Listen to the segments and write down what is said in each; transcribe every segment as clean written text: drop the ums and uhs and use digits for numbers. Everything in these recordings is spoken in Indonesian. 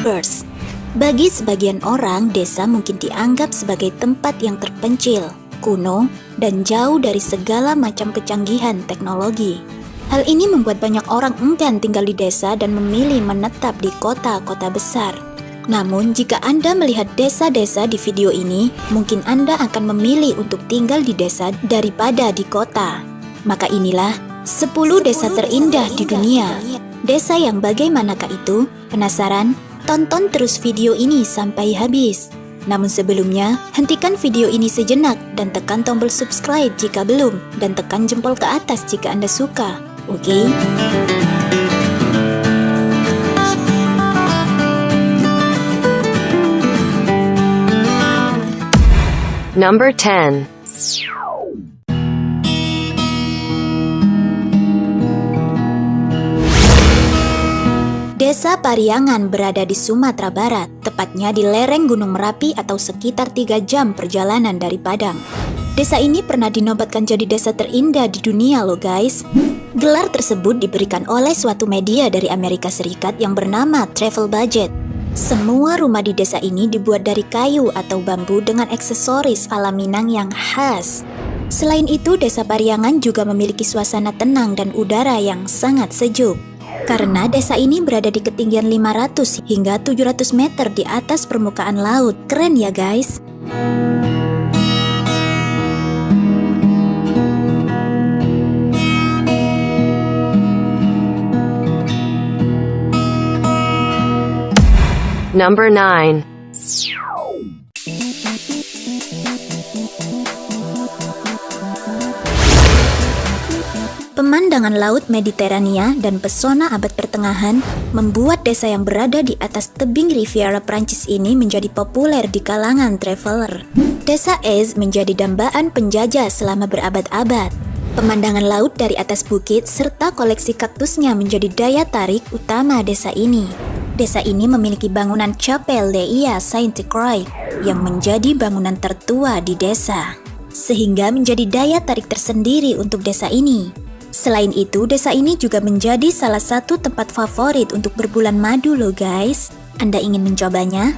First, bagi sebagian orang, desa mungkin dianggap sebagai tempat yang terpencil, kuno, dan jauh dari segala macam kecanggihan teknologi. Hal ini membuat banyak orang enggan tinggal di desa dan memilih menetap di kota-kota besar. Namun, jika Anda melihat desa-desa di video ini, mungkin Anda akan memilih untuk tinggal di desa daripada di kota. Maka inilah 10 desa terindah di dunia. Desa yang bagaimanakah itu? Penasaran? Tonton terus video ini sampai habis. Namun sebelumnya, hentikan video ini sejenak dan tekan tombol subscribe jika belum, dan tekan jempol ke atas jika Anda suka. Oke? Number 10. Desa Pariangan berada di Sumatera Barat, tepatnya di lereng Gunung Merapi atau sekitar 3 jam perjalanan dari Padang. Desa ini pernah dinobatkan jadi desa terindah di dunia loh guys. Gelar tersebut diberikan oleh suatu media dari Amerika Serikat yang bernama Travel Budget. Semua rumah di desa ini dibuat dari kayu atau bambu dengan aksesoris ala Minang yang khas. Selain itu, desa Pariangan juga memiliki suasana tenang dan udara yang sangat sejuk. Karena desa ini berada di ketinggian 500 hingga 700 meter di atas permukaan laut. Keren ya guys? Number 9. Pemandangan laut Mediterania dan pesona abad pertengahan membuat desa yang berada di atas tebing Riviera Prancis ini menjadi populer di kalangan traveler. Desa Ez menjadi dambaan penjajah selama berabad-abad. Pemandangan laut dari atas bukit serta koleksi kaktusnya menjadi daya tarik utama desa ini. Desa ini memiliki bangunan Chapelle Dei Sainte-Croix yang menjadi bangunan tertua di desa, sehingga menjadi daya tarik tersendiri untuk desa ini. Selain itu, desa ini juga menjadi salah satu tempat favorit untuk berbulan madu loh guys. Anda ingin mencobanya?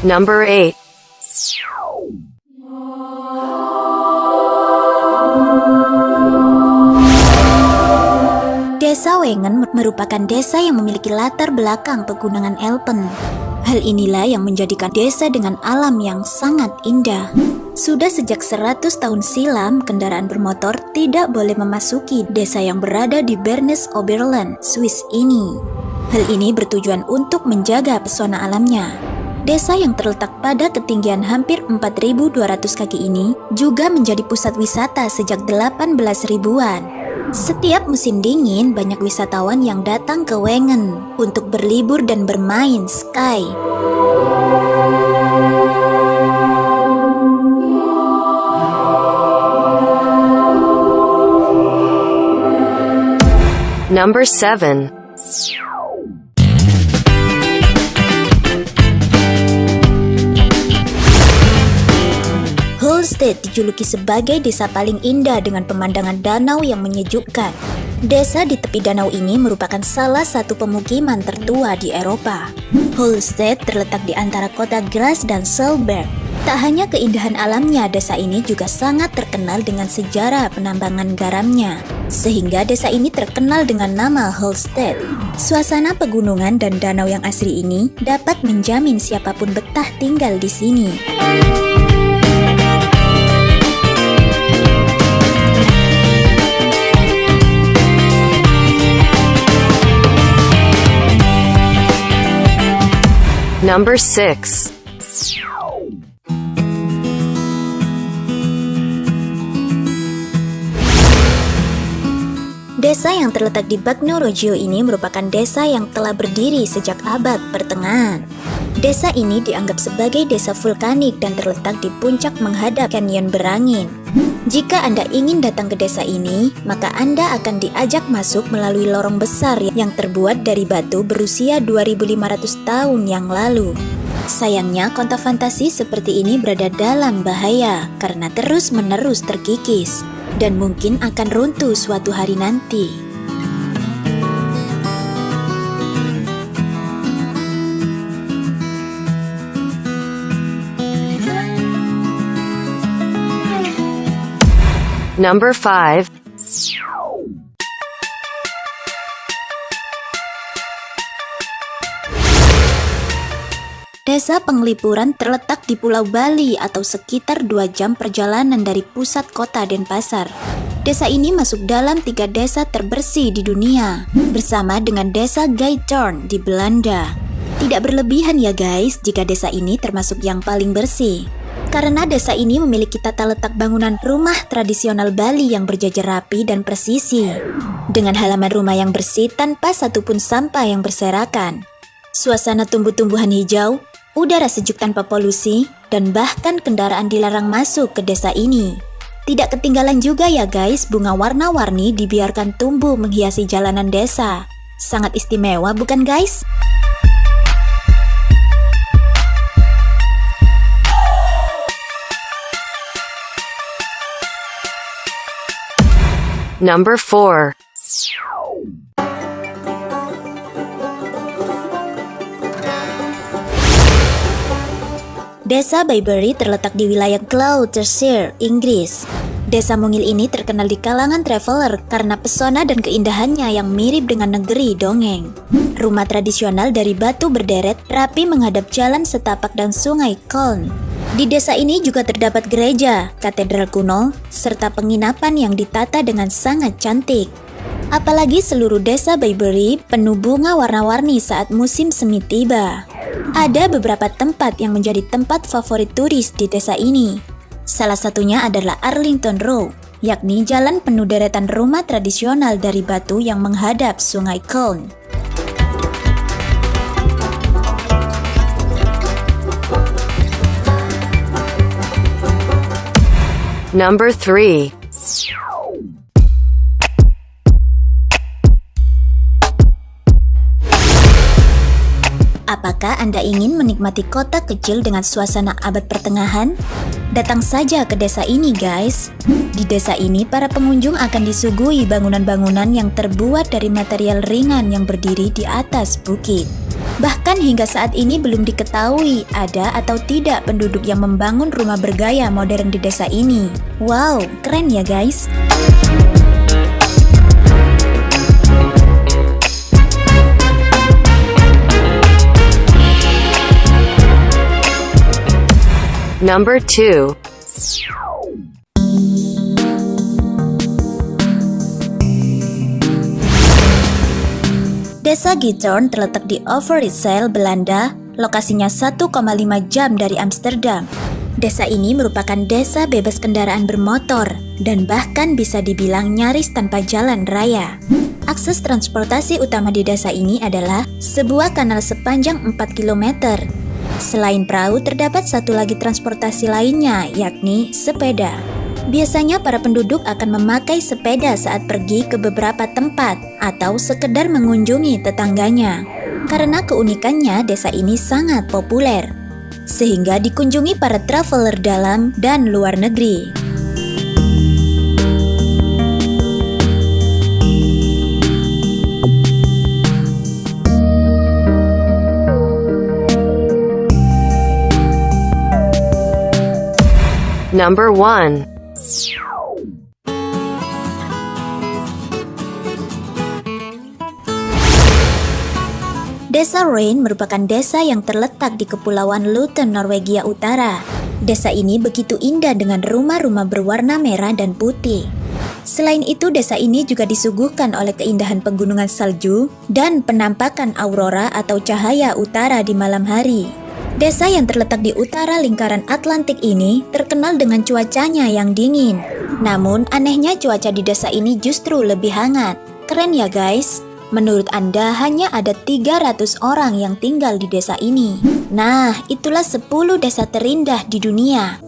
Number 8. Desa Wengen merupakan desa yang memiliki latar belakang pegunungan Alpen. Hal inilah yang menjadikan desa dengan alam yang sangat indah. Sudah sejak 100 tahun silam, kendaraan bermotor tidak boleh memasuki desa yang berada di Bernese Oberland, Swiss ini. Hal ini bertujuan untuk menjaga pesona alamnya. Desa yang terletak pada ketinggian hampir 4.200 kaki ini juga menjadi pusat wisata sejak 18 ribuan. Setiap musim dingin, banyak wisatawan yang datang ke Wengen untuk berlibur dan bermain ski. Number 7. Holstedt dijuluki sebagai desa paling indah dengan pemandangan danau yang menyejukkan. Desa di tepi danau ini merupakan salah satu pemukiman tertua di Eropa. Holstedt terletak di antara kota Graz dan Selberg. Tak hanya keindahan alamnya, desa ini juga sangat terkenal dengan sejarah penambangan garamnya, sehingga desa ini terkenal dengan nama Holstedt. Suasana pegunungan dan danau yang asri ini dapat menjamin siapapun betah tinggal di sini. Number 6. Desa yang terletak di Bagno-Roggio ini merupakan desa yang telah berdiri sejak abad pertengahan. Desa ini dianggap sebagai desa vulkanik dan terletak di puncak menghadap Canyon Berangin. Jika Anda ingin datang ke desa ini, maka Anda akan diajak masuk melalui lorong besar yang terbuat dari batu berusia 2.500 tahun yang lalu. Sayangnya, kota fantasi seperti ini berada dalam bahaya karena terus-menerus terkikis dan mungkin akan runtuh suatu hari nanti. Number 5. Desa Penglipuran terletak di Pulau Bali atau sekitar 2 jam perjalanan dari pusat kota Denpasar. Desa ini masuk dalam 3 desa terbersih di dunia, bersama dengan desa Gaytorn di Belanda. Tidak berlebihan ya guys jika desa ini termasuk yang paling bersih. Karena desa ini memiliki tata letak bangunan rumah tradisional Bali yang berjajar rapi dan presisi, dengan halaman rumah yang bersih tanpa satupun sampah yang berserakan. Suasana tumbuh-tumbuhan hijau, udara sejuk tanpa polusi, dan bahkan kendaraan dilarang masuk ke desa ini. Tidak ketinggalan juga ya guys, bunga warna-warni dibiarkan tumbuh menghiasi jalanan desa. Sangat istimewa bukan guys? Number 4. Desa Bayberry terletak di wilayah Gloucestershire, Inggris. Desa mungil ini terkenal di kalangan traveler karena pesona dan keindahannya yang mirip dengan negeri dongeng. Rumah tradisional dari batu berderet rapi menghadap jalan setapak dan sungai Colne. Di desa ini juga terdapat gereja, katedral kuno, serta penginapan yang ditata dengan sangat cantik. Apalagi seluruh desa Bayberry penuh bunga warna-warni saat musim semi tiba. Ada beberapa tempat yang menjadi tempat favorit turis di desa ini. Salah satunya adalah Arlington Road, yakni jalan penuh deretan rumah tradisional dari batu yang menghadap sungai Colne. Number 3. Apakah Anda ingin menikmati kota kecil dengan suasana abad pertengahan? Datang saja ke desa ini guys. Di desa ini para pengunjung akan disuguhi bangunan-bangunan yang terbuat dari material ringan yang berdiri di atas bukit. Bahkan hingga saat ini belum diketahui ada atau tidak penduduk yang membangun rumah bergaya modern di desa ini. Wow, keren ya guys. Number 2. Desa Gaytorn terletak di Overijssel, Belanda, lokasinya 1,5 jam dari Amsterdam. Desa ini merupakan desa bebas kendaraan bermotor dan bahkan bisa dibilang nyaris tanpa jalan raya. Akses transportasi utama di desa ini adalah sebuah kanal sepanjang 4 km. Selain perahu, terdapat satu lagi transportasi lainnya, yakni sepeda. Biasanya para penduduk akan memakai sepeda saat pergi ke beberapa tempat atau sekedar mengunjungi tetangganya. Karena keunikannya, desa ini sangat populer, sehingga dikunjungi para traveler dalam dan luar negeri. Number 1. Desa Røyen merupakan desa yang terletak di Kepulauan Loten, Norwegia Utara. Desa ini begitu indah dengan rumah-rumah berwarna merah dan putih. Selain itu, desa ini juga disuguhkan oleh keindahan pegunungan salju dan penampakan aurora atau cahaya utara di malam hari. Desa yang terletak di utara lingkaran Atlantik ini terkenal dengan cuacanya yang dingin. Namun, anehnya cuaca di desa ini justru lebih hangat. Keren ya guys? Menurut Anda hanya ada 300 orang yang tinggal di desa ini. Nah, itulah 10 desa terindah di dunia.